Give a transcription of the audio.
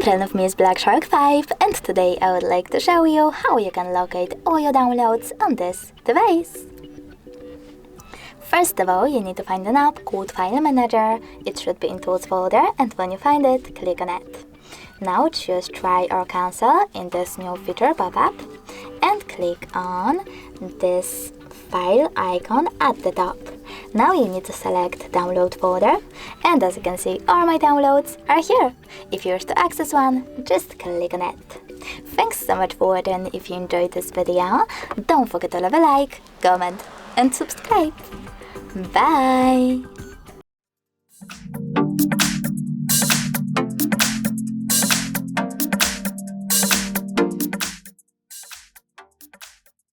In front of me is Black Shark 5, and today I would like to show you how you can locate all your downloads on this device. First of all, you need to find an app called File Manager. It should be in Tools folder, and when you find it, click on it. Now choose Try or Cancel in this new feature pop-up and click on this file icon at the top. Now you need to select Download folder, and as you can see, all my downloads are here. If you wish to access one, just click on it. Thanks so much for watching. If you enjoyed this video, don't forget to leave a like, comment and subscribe. Bye!